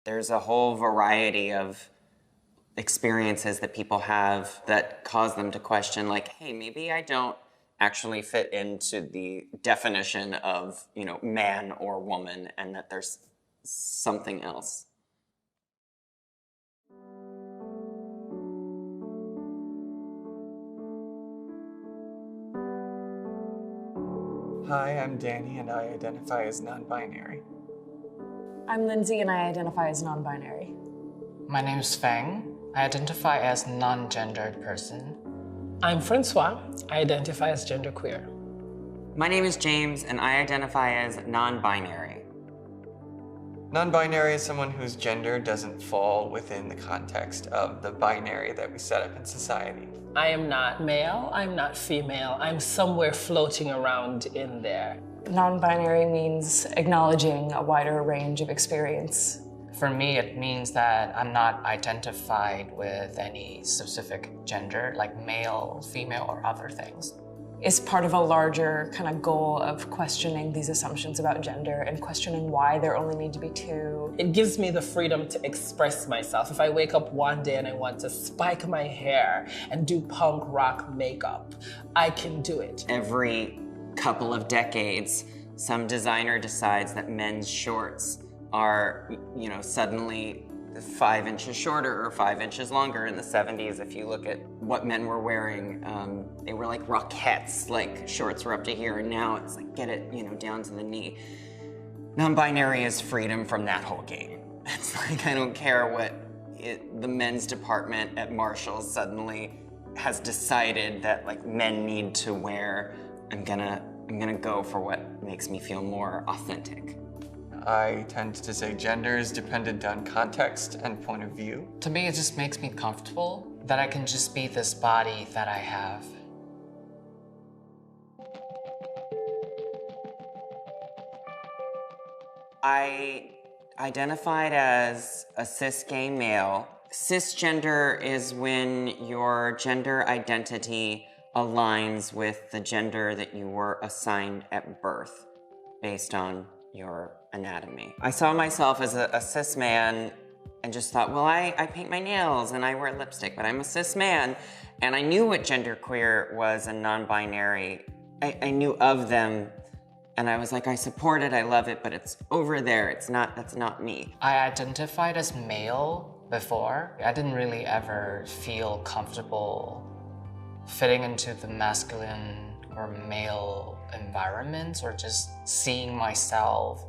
There's a whole variety of experiences that people have that cause them to question, like, hey, maybe I don't actually fit into the definition of, man or woman, and that there's something else. Hi, I'm Danny, and I identify as non-binary. I'm Lindsay, and I identify as non-binary. My name is Feng. I identify as non-gendered person. I'm Francois. I identify as genderqueer. My name is James, and I identify as non-binary. Non-binary is someone whose gender doesn't fall within the context of the binary that we set up in society. I am not male, I'm not female, I'm somewhere floating around in there. Non-binary means acknowledging a wider range of experience. For me, it means that I'm not identified with any specific gender, like male, female, or other things. It's part of a larger kind of goal of questioning these assumptions about gender and questioning why there only need to be two. It gives me the freedom to express myself. If I wake up one day and I want to spike my hair and do punk rock makeup, I can do it. Every couple of decades, some designer decides that men's shorts are, suddenly 5 inches shorter or 5 inches longer. In the 70s, if you look at what men were wearing, they were like Rockettes, like shorts were up to here, and now it's like, get it, down to the knee. Non-binary is freedom from that whole game. It's like, I don't care what the men's department at Marshall's suddenly has decided that like men need to wear. I'm gonna go for what makes me feel more authentic. I tend to say gender is dependent on context and point of view. To me, it just makes me comfortable that I can just be this body that I have. I identified as a cis gay male. Cisgender is when your gender identity aligns with the gender that you were assigned at birth based on your anatomy. I saw myself as a cis man and just thought, well, I paint my nails and I wear lipstick, but I'm a cis man. And I knew what genderqueer was and non-binary. I knew of them, and I was like, I support it, I love it, but it's over there, that's not me. I identified as male before. I didn't really ever feel comfortable fitting into the masculine or male environments or just seeing myself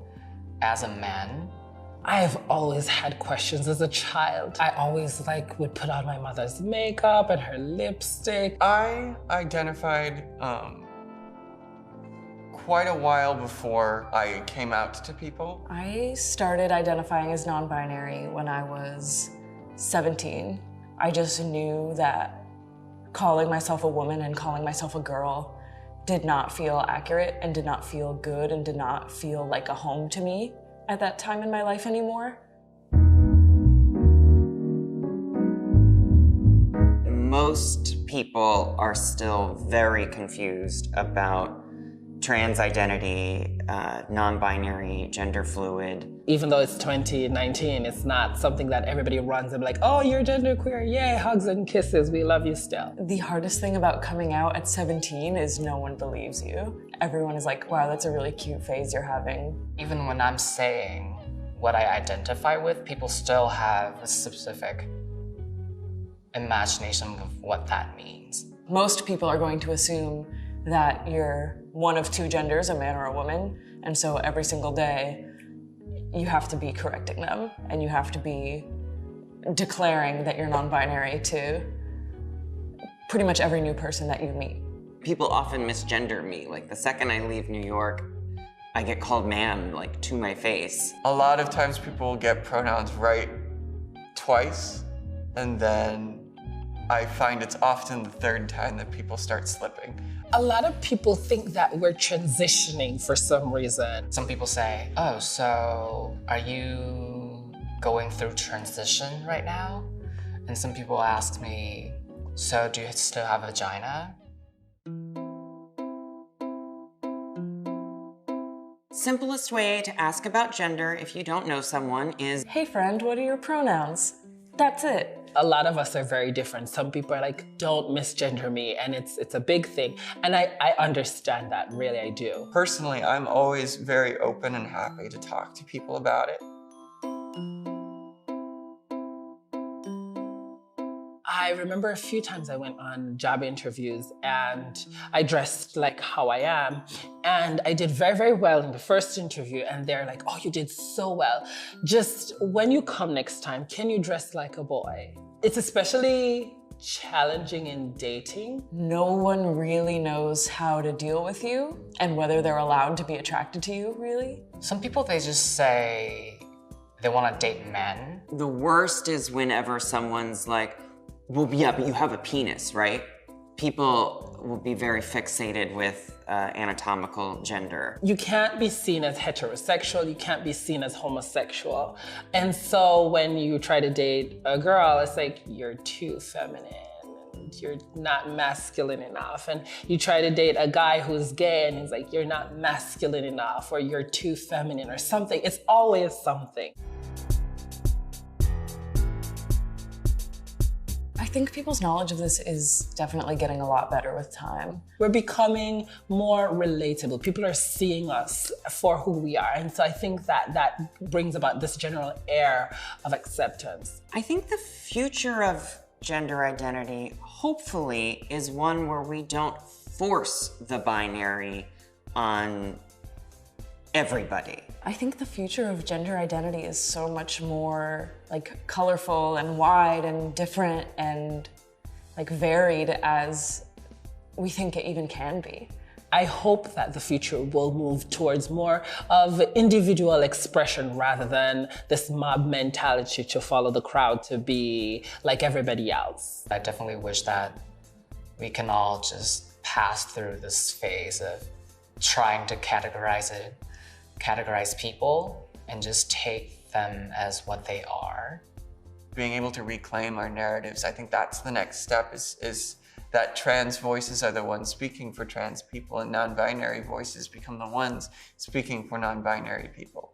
as a man. I've always had questions as a child. I always would put on my mother's makeup and her lipstick. I identified quite a while before I came out to people. I started identifying as non-binary when I was 17. I just knew that calling myself a woman and calling myself a girl did not feel accurate and did not feel good and did not feel like a home to me at that time in my life anymore. Most people are still very confused about trans identity, non-binary, gender fluid. Even though it's 2019, it's not something that everybody runs and be like, oh, you're genderqueer, yay, hugs and kisses, we love you still. The hardest thing about coming out at 17 is no one believes you. Everyone is like, wow, that's a really cute phase you're having. Even when I'm saying what I identify with, people still have a specific imagination of what that means. Most people are going to assume that you're one of two genders, a man or a woman, and so every single day you have to be correcting them and you have to be declaring that you're non-binary to pretty much every new person that you meet. People often misgender me. Like the second I leave New York, I get called ma'am, like to my face. A lot of times people get pronouns right twice, and then I find it's often the third time that people start slipping. A lot of people think that we're transitioning for some reason. Some people say, oh, so are you going through transition right now? And some people ask me, so do you still have a vagina? Simplest way to ask about gender if you don't know someone is, Hey friend, what are your pronouns? That's it. A lot of us are very different. Some people are like, don't misgender me, and it's a big thing. And I understand that, really, I do. Personally, I'm always very open and happy to talk to people about it. I remember a few times I went on job interviews and I dressed like how I am. And I did very, very well in the first interview. And they're like, oh, you did so well. Just when you come next time, can you dress like a boy? It's especially challenging in dating. No one really knows how to deal with you and whether they're allowed to be attracted to you, really. Some people, they just say they want to date men. the worst is whenever someone's like, well, yeah, but you have a penis, right? People will be very fixated with anatomical gender. You can't be seen as heterosexual, you can't be seen as homosexual. And so when you try to date a girl, it's like, you're too feminine, and you're not masculine enough. And you try to date a guy who's gay, and he's like, you're not masculine enough, or you're too feminine, or something. It's always something. I think people's knowledge of this is definitely getting a lot better with time. We're becoming more relatable. People are seeing us for who we are. And so I think that brings about this general air of acceptance. I think the future of gender identity, hopefully, is one where we don't force the binary on everybody. I think the future of gender identity is so much more like colorful and wide and different and like varied as we think it even can be. I hope that the future will move towards more of individual expression rather than this mob mentality to follow the crowd to be like everybody else. I definitely wish that we can all just pass through this phase of trying to categorize people and just take them as what they are. Being able to reclaim our narratives, I think that's the next step, is that trans voices are the ones speaking for trans people and non-binary voices become the ones speaking for non-binary people.